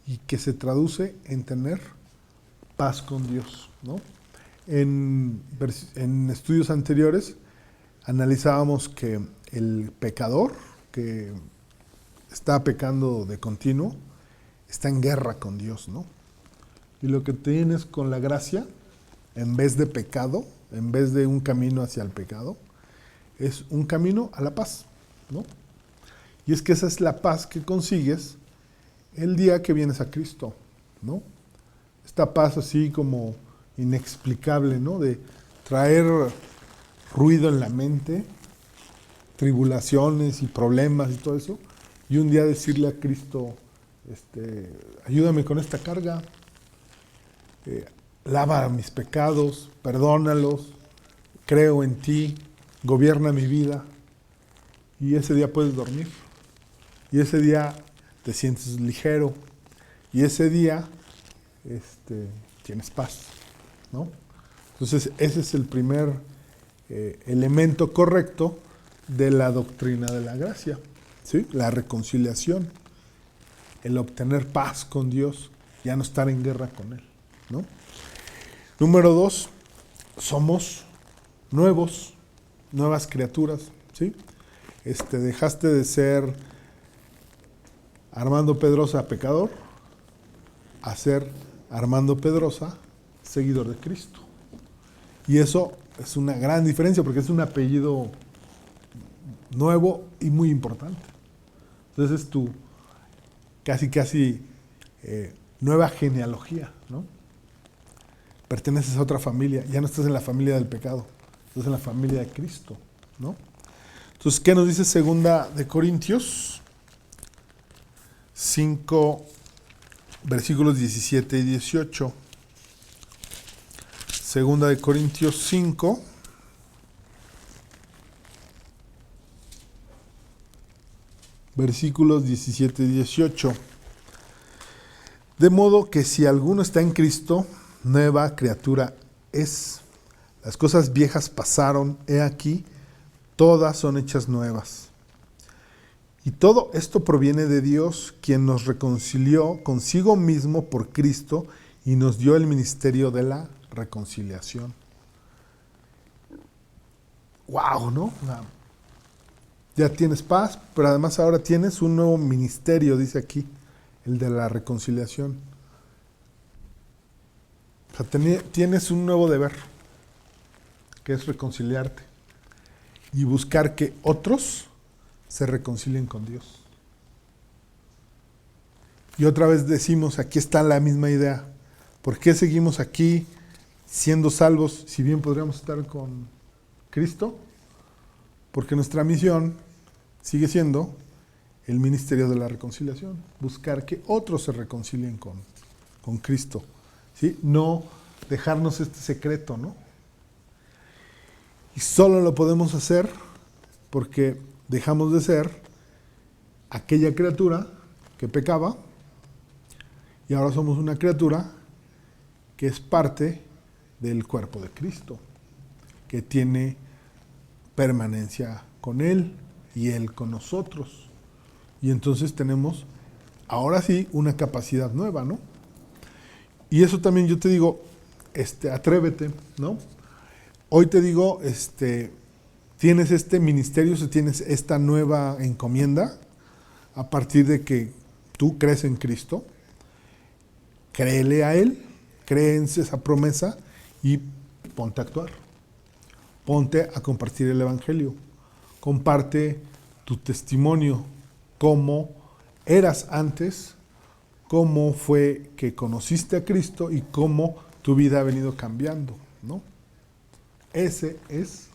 y que se traduce en tener paz con Dios, ¿no? En estudios anteriores analizábamos que el pecador que está pecando de continuo está en guerra con Dios, ¿no? Y lo que tienes con la gracia, en vez de pecado, en vez de un camino hacia el pecado, es un camino a la paz, ¿no? Y es que esa es la paz que consigues el día que vienes a Cristo, ¿no? Esta paz así como inexplicable, ¿no? De traer ruido en la mente, tribulaciones y problemas y todo eso, y un día decirle a Cristo, ayúdame con esta carga, lava mis pecados, perdónalos, creo en ti, gobierna mi vida, y ese día puedes dormir. Y ese día te sientes ligero. Y ese día tienes paz, ¿no? Entonces, ese es el primer elemento correcto de la doctrina de la gracia, ¿sí? La reconciliación, el obtener paz con Dios, ya no estar en guerra con Él, ¿no? Número 2, somos nuevas criaturas, ¿sí? Dejaste de ser Armando Pedrosa pecador a ser Armando Pedrosa seguidor de Cristo. Y eso es una gran diferencia porque es un apellido nuevo y muy importante. Entonces es tu casi nueva genealogía, ¿no? Perteneces a otra familia, ya no estás en la familia del pecado, estás en la familia de Cristo, ¿no? Entonces, ¿qué nos dice Segunda de Corintios 5, versículos 17 y 18? Segunda de Corintios 5, versículos 17 y 18. De modo que si alguno está en Cristo, nueva criatura es. Las cosas viejas pasaron, he aquí, todas son hechas nuevas. Y todo esto proviene de Dios, quien nos reconcilió consigo mismo por Cristo y nos dio el ministerio de la reconciliación. ¡Wow! ¿No? Ya tienes paz, pero además ahora tienes un nuevo ministerio, dice aquí, el de la reconciliación. O sea, tienes un nuevo deber, que es reconciliarte y buscar que otros se reconcilien con Dios. Y otra vez decimos, aquí está la misma idea. ¿Por qué seguimos aquí siendo salvos si bien podríamos estar con Cristo? Porque nuestra misión sigue siendo el ministerio de la reconciliación, buscar que otros se reconcilien con Cristo, ¿sí? No dejarnos este secreto, ¿no? Y solo lo podemos hacer porque dejamos de ser aquella criatura que pecaba y ahora somos una criatura que es parte del cuerpo de Cristo, que tiene permanencia con Él y Él con nosotros. Y entonces tenemos, ahora sí, una capacidad nueva, ¿no? Y eso también yo te digo, atrévete, ¿no? Hoy te digo, tienes este ministerio, tienes esta nueva encomienda, a partir de que tú crees en Cristo, créele a Él, cree en esa promesa y ponte a actuar. Ponte a compartir el Evangelio. Comparte tu testimonio, cómo eras antes, cómo fue que conociste a Cristo y cómo tu vida ha venido cambiando, ¿no? Ese es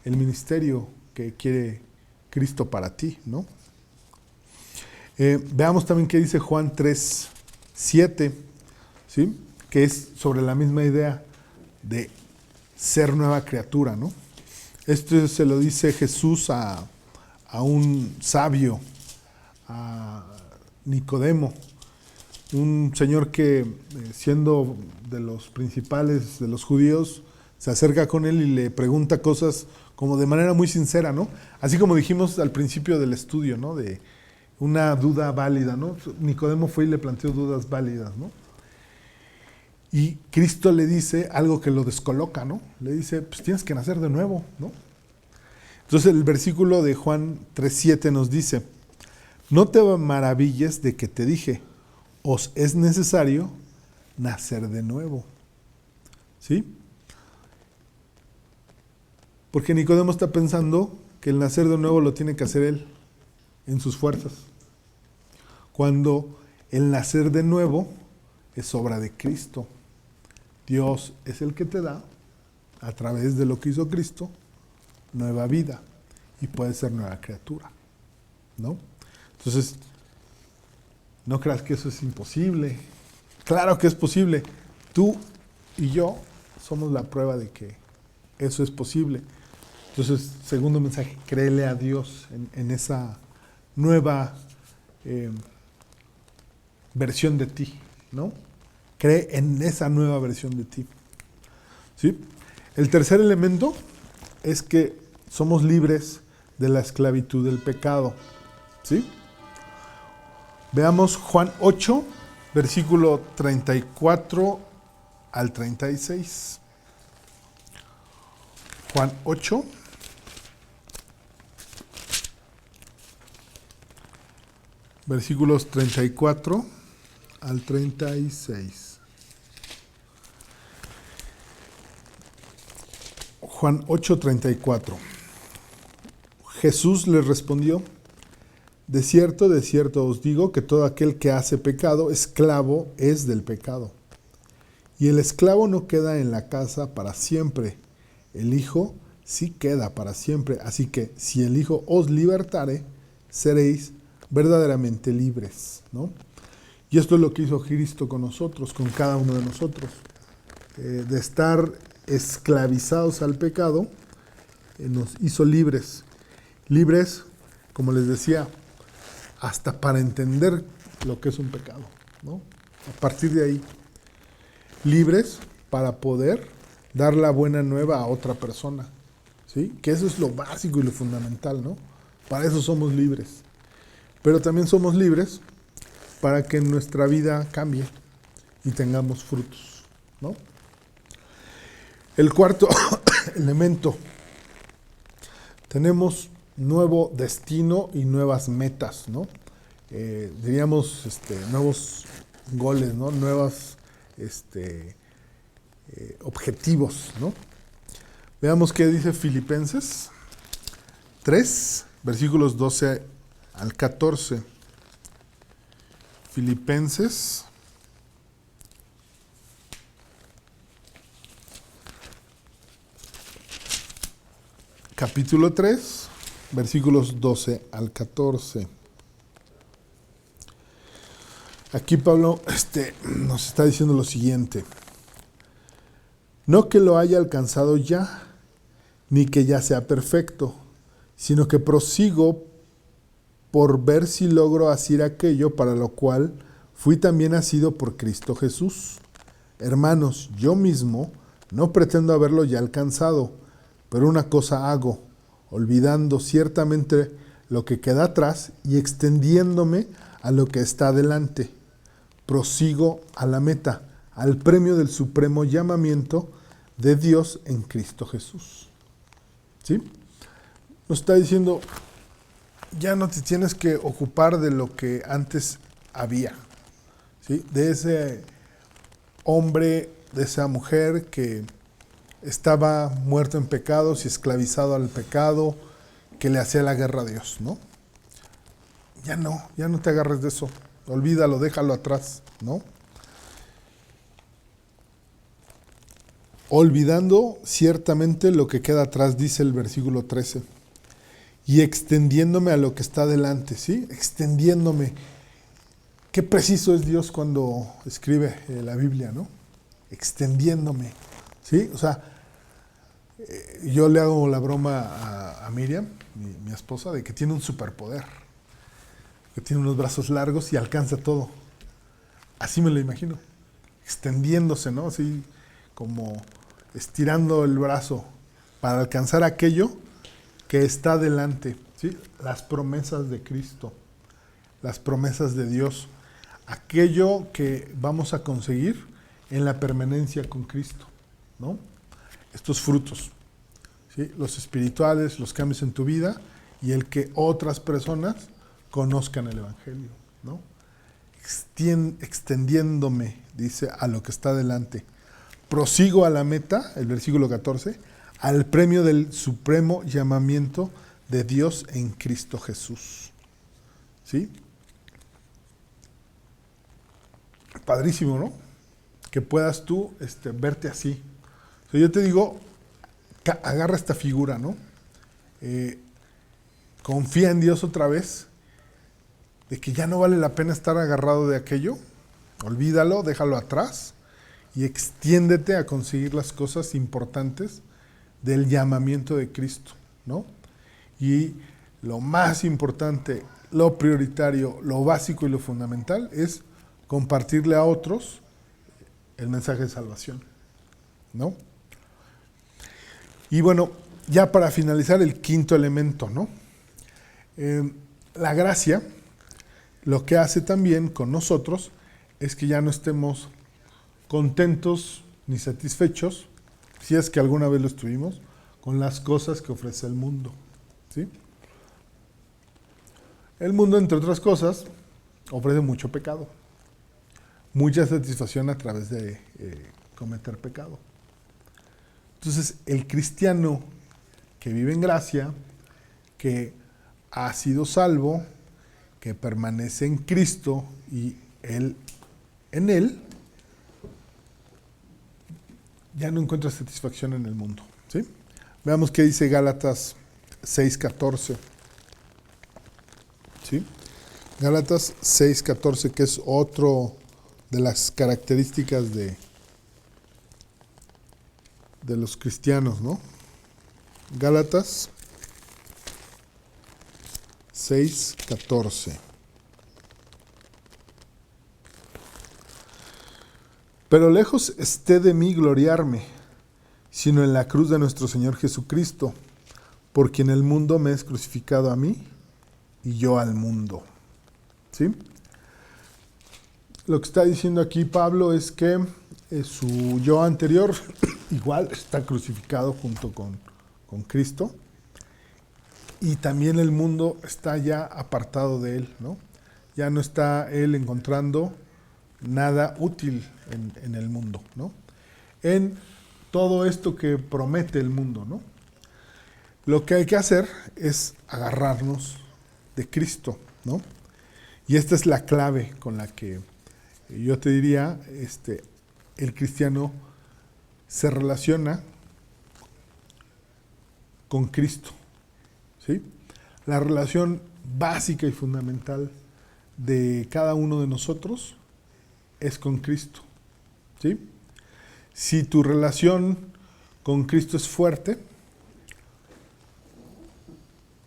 el ministerio que quiere Cristo para ti, ¿no? Veamos también qué dice Juan 3:7, ¿sí? Que es sobre la misma idea de ser nueva criatura, ¿no? Esto se lo dice Jesús a un sabio, a Nicodemo, un señor que, siendo de los principales de los judíos, se acerca con él y le pregunta cosas como de manera muy sincera, ¿no? Así como dijimos al principio del estudio, ¿no? De una duda válida, ¿no? Nicodemo fue y le planteó dudas válidas, ¿no? Y Cristo le dice algo que lo descoloca, ¿no? Le dice, pues tienes que nacer de nuevo, ¿no? Entonces el versículo de Juan 3:7 nos dice, no te maravilles de que te dije, os es necesario nacer de nuevo, ¿sí? Porque Nicodemo está pensando que el nacer de nuevo lo tiene que hacer él en sus fuerzas, cuando el nacer de nuevo es obra de Cristo. Dios es el que te da, a través de lo que hizo Cristo, nueva vida y puedes ser nueva criatura, ¿no? Entonces, no creas que eso es imposible. Claro que es posible. Tú y yo somos la prueba de que eso es posible. Entonces, segundo mensaje, créele a Dios en esa nueva versión de ti, ¿no? Cree en esa nueva versión de ti, ¿sí? El tercer elemento es que somos libres de la esclavitud del pecado, ¿sí? Veamos Juan 8, versículo 34 al 36. Juan 8, versículos 34 al 36. Juan 8:34. Jesús les respondió, de cierto os digo que todo aquel que hace pecado, esclavo es del pecado. Y el esclavo no queda en la casa para siempre, el Hijo sí queda para siempre. Así que si el Hijo os libertare, seréis verdaderamente libres, ¿no? Y esto es lo que hizo Cristo con nosotros, con cada uno de nosotros. De estar esclavizados al pecado, nos hizo libres. Libres, como les decía, hasta para entender lo que es un pecado, ¿no? A partir de ahí, libres para poder dar la buena nueva a otra persona, ¿sí? Que eso es lo básico y lo fundamental, ¿no? Para eso somos libres. Pero también somos libres para que nuestra vida cambie y tengamos frutos, ¿no? El cuarto elemento, tenemos nuevo destino y nuevas metas, ¿no? Diríamos nuevos goles, ¿no? Nuevos objetivos, ¿no? Veamos qué dice Filipenses 3, versículos 12 al 14. Filipenses capítulo 3, versículos 12 al 14. Aquí Pablo nos está diciendo lo siguiente: no que lo haya alcanzado ya, ni que ya sea perfecto, sino que prosigo por ver si logro hacer aquello para lo cual fui también asido por Cristo Jesús. Hermanos, yo mismo no pretendo haberlo ya alcanzado, pero una cosa hago, olvidando ciertamente lo que queda atrás y extendiéndome a lo que está adelante. Prosigo a la meta, al premio del supremo llamamiento de Dios en Cristo Jesús. ¿Sí? Nos está diciendo, ya no te tienes que ocupar de lo que antes había, ¿sí? De ese hombre, de esa mujer que estaba muerto en pecados y esclavizado al pecado, que le hacía la guerra a Dios, ¿no? Ya no te agarres de eso, olvídalo, déjalo atrás, ¿no? Olvidando ciertamente lo que queda atrás, dice el versículo 13, y extendiéndome a lo que está delante, ¿sí? Extendiéndome. Qué preciso es Dios cuando escribe la Biblia, ¿no? Extendiéndome, ¿sí? O sea, yo le hago la broma a Miriam, mi esposa, de que tiene un superpoder, que tiene unos brazos largos y alcanza todo. Así me lo imagino, extendiéndose, ¿no? Así como estirando el brazo para alcanzar aquello que está delante, ¿sí? Las promesas de Cristo, las promesas de Dios, aquello que vamos a conseguir en la permanencia con Cristo, ¿no? Estos frutos, ¿sí? Los espirituales, los cambios en tu vida y el que otras personas conozcan el Evangelio, ¿no? Extendiéndome, dice, a lo que está delante. Prosigo a la meta, el versículo 14, al premio del supremo llamamiento de Dios en Cristo Jesús. ¿Sí? Padrísimo, ¿no? Que puedas tú verte así. O sea, yo te digo, agarra esta figura, ¿no? Confía en Dios otra vez, de que ya no vale la pena estar agarrado de aquello. Olvídalo, déjalo atrás y extiéndete a conseguir las cosas importantes del llamamiento de Cristo, ¿no? Y lo más importante, lo prioritario, lo básico y lo fundamental es compartirle a otros el mensaje de salvación, ¿no? Y bueno, ya para finalizar, el quinto elemento, ¿no? La gracia, lo que hace también con nosotros es que ya no estemos contentos ni satisfechos, si es que alguna vez lo estuvimos, con las cosas que ofrece el mundo, ¿sí? El mundo, entre otras cosas, ofrece mucho pecado, mucha satisfacción a través de cometer pecado. Entonces, el cristiano que vive en gracia, que ha sido salvo, que permanece en Cristo y Él en Él, ya no encuentra satisfacción en el mundo, ¿sí? Veamos qué dice Gálatas 6:14. ¿Sí? Gálatas 6:14, que es otro de las características de los cristianos, ¿no? Gálatas 6:14. Pero lejos esté de mí gloriarme, sino en la cruz de nuestro Señor Jesucristo, por quien el mundo me es crucificado a mí y yo al mundo. ¿Sí? Lo que está diciendo aquí Pablo es que su yo anterior igual está crucificado junto con Cristo, y también el mundo está ya apartado de él, ¿no? Ya no está él encontrando nada útil en el mundo, ¿no? En todo esto que promete el mundo, ¿no? Lo que hay que hacer es agarrarnos de Cristo, ¿no? Y esta es la clave con la que yo te diría, el cristiano se relaciona con Cristo, ¿sí? La relación básica y fundamental de cada uno de nosotros es con Cristo, ¿sí? Si tu relación con Cristo es fuerte,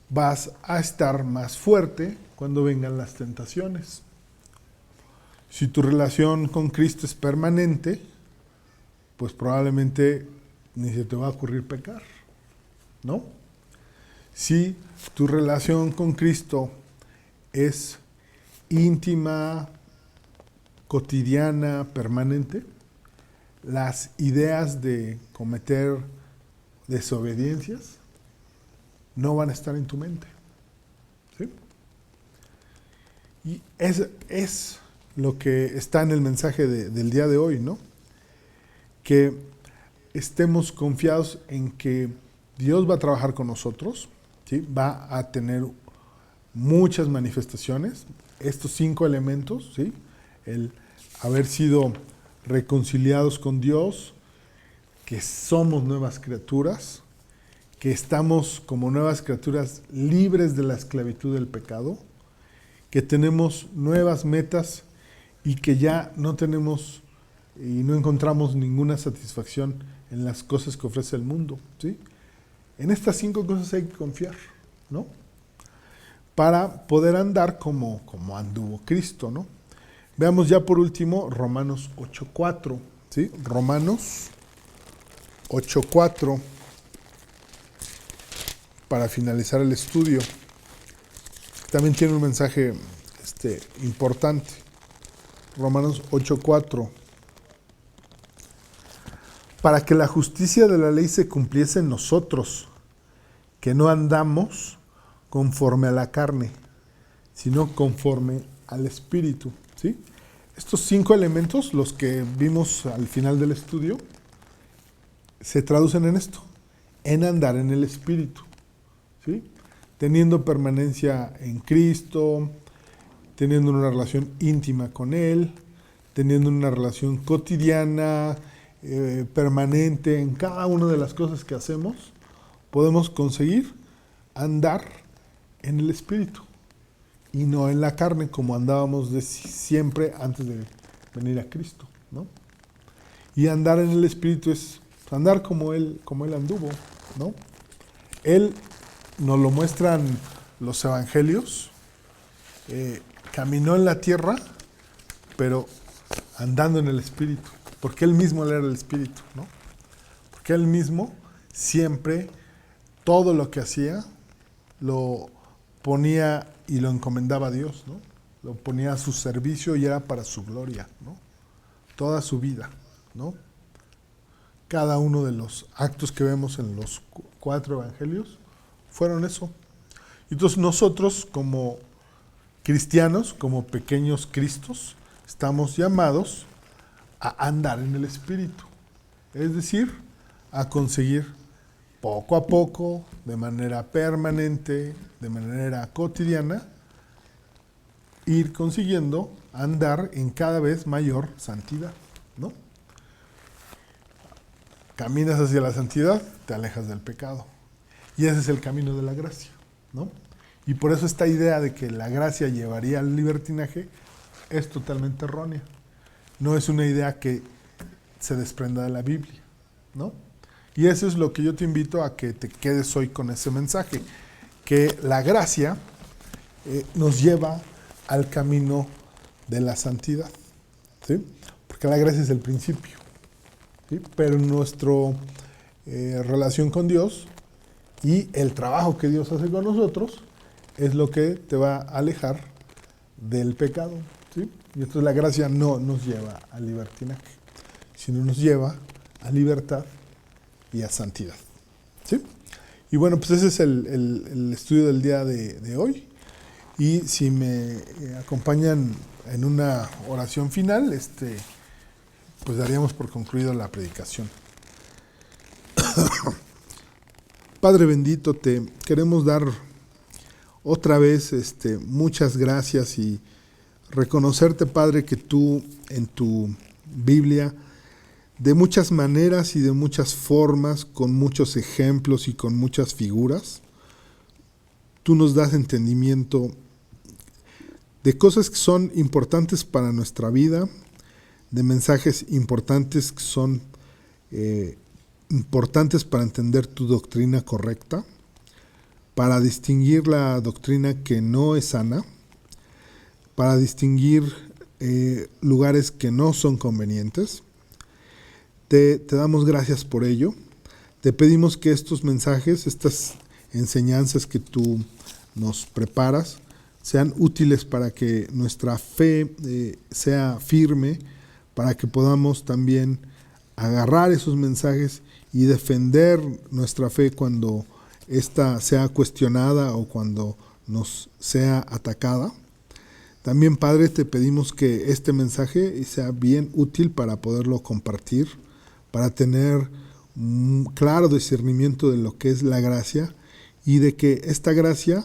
vas a estar más fuerte cuando vengan las tentaciones. Si tu relación con Cristo es permanente, pues probablemente ni se te va a ocurrir pecar, ¿no? Si tu relación con Cristo es íntima, cotidiana, permanente, las ideas de cometer desobediencias no van a estar en tu mente, ¿sí? Y es lo que está en el mensaje del día de hoy, ¿no? Que estemos confiados en que Dios va a trabajar con nosotros, ¿sí? Va a tener muchas manifestaciones, estos 5 elementos, ¿sí? El haber sido reconciliados con Dios, que somos nuevas criaturas, que estamos como nuevas criaturas libres de la esclavitud del pecado, que tenemos nuevas metas y que ya no tenemos y no encontramos ninguna satisfacción en las cosas que ofrece el mundo, ¿sí? En estas 5 cosas hay que confiar, ¿no? Para poder andar como anduvo Cristo, ¿no? Veamos ya por último Romanos 8:4, ¿sí? Romanos 8:4 para finalizar el estudio. También tiene un mensaje importante. Romanos 8:4. Para que la justicia de la ley se cumpliese en nosotros, que no andamos conforme a la carne, sino conforme al Espíritu, ¿sí? Estos 5 elementos, los que vimos al final del estudio, se traducen en esto, en andar en el Espíritu, ¿sí? Teniendo permanencia en Cristo, teniendo una relación íntima con Él, teniendo una relación cotidiana, permanente en cada una de las cosas que hacemos, podemos conseguir andar en el Espíritu y no en la carne como andábamos siempre antes de venir a Cristo, ¿no? Y andar en el Espíritu es andar como Él anduvo, ¿no? Él nos lo muestran los evangelios, caminó en la tierra, pero andando en el Espíritu, porque Él mismo era el Espíritu, ¿no? Porque Él mismo siempre, todo lo que hacía, lo ponía y lo encomendaba a Dios, ¿no? Lo ponía a su servicio y era para su gloria, ¿no? Toda su vida, ¿no? Cada uno de los actos que vemos en los 4 evangelios fueron eso. Entonces nosotros como cristianos, como pequeños Cristos, estamos llamados a andar en el Espíritu. Es decir, a conseguir poco a poco, de manera permanente, de manera cotidiana, ir consiguiendo andar en cada vez mayor santidad, ¿no? Caminas hacia la santidad, te alejas del pecado. Y ese es el camino de la gracia, ¿no? Y por eso esta idea de que la gracia llevaría al libertinaje es totalmente errónea. No es una idea que se desprenda de la Biblia, ¿no? Y eso es lo que yo te invito a que te quedes hoy con ese mensaje, que la gracia nos lleva al camino de la santidad, ¿sí? Porque la gracia es el principio, ¿sí? Pero nuestra relación con Dios y el trabajo que Dios hace con nosotros es lo que te va a alejar del pecado, ¿sí? Y entonces la gracia no nos lleva al libertinaje, sino nos lleva a libertad y a santidad, ¿sí? Y bueno, pues ese es el estudio del día de hoy. Y si me acompañan en una oración final, pues daríamos por concluido la predicación. Padre bendito, te queremos dar otra vez muchas gracias y reconocerte, Padre, que tú en tu Biblia de muchas maneras y de muchas formas, con muchos ejemplos y con muchas figuras. Tú nos das entendimiento de cosas que son importantes para nuestra vida, de mensajes importantes que son importantes para entender tu doctrina correcta, para distinguir la doctrina que no es sana, para distinguir lugares que no son convenientes. Te damos gracias por ello. Te pedimos que estos mensajes, estas enseñanzas que tú nos preparas, sean útiles para que nuestra fe sea firme, para que podamos también agarrar esos mensajes y defender nuestra fe cuando ésta sea cuestionada o cuando nos sea atacada. También, Padre, te pedimos que este mensaje sea bien útil para poderlo compartir, para tener un claro discernimiento de lo que es la gracia y de que esta gracia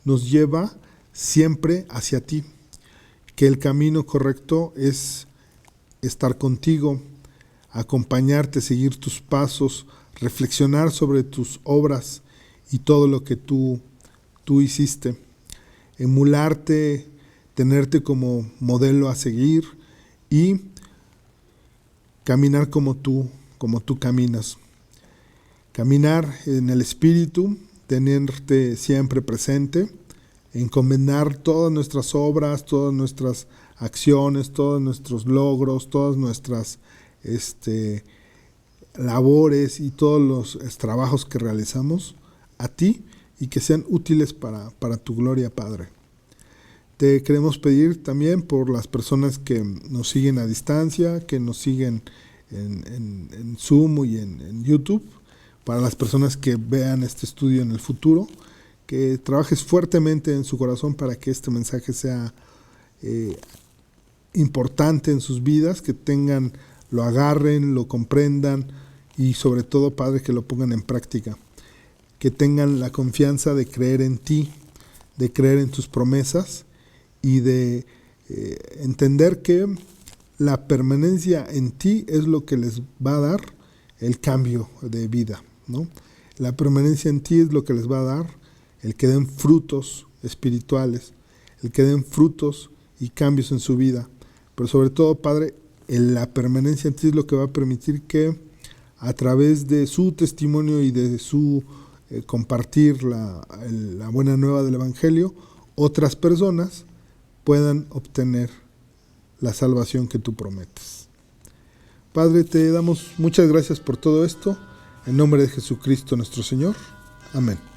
nos lleva siempre hacia ti, que el camino correcto es estar contigo, acompañarte, seguir tus pasos, reflexionar sobre tus obras y todo lo que tú hiciste, emularte, tenerte como modelo a seguir y caminar como tú caminas. Caminar en el Espíritu, tenerte siempre presente, encomendar todas nuestras obras, todas nuestras acciones, todos nuestros logros, todas nuestras labores y todos los trabajos que realizamos a ti y que sean útiles para tu gloria, Padre. Te queremos pedir también por las personas que nos siguen a distancia, que nos siguen en Zoom y en YouTube, para las personas que vean este estudio en el futuro, que trabajes fuertemente en su corazón para que este mensaje sea importante en sus vidas, que lo agarren, lo comprendan y sobre todo, Padre, que lo pongan en práctica, que tengan la confianza de creer en ti, de creer en tus promesas y de entender que la permanencia en ti es lo que les va a dar el cambio de vida, ¿no? La permanencia en ti es lo que les va a dar el que den frutos espirituales, el que den frutos y cambios en su vida. Pero sobre todo, Padre, la permanencia en ti es lo que va a permitir que a través de su testimonio y de su compartir la buena nueva del Evangelio, otras personas puedan obtener la salvación que tú prometes. Padre, te damos muchas gracias por todo esto, en nombre de Jesucristo nuestro Señor. Amén.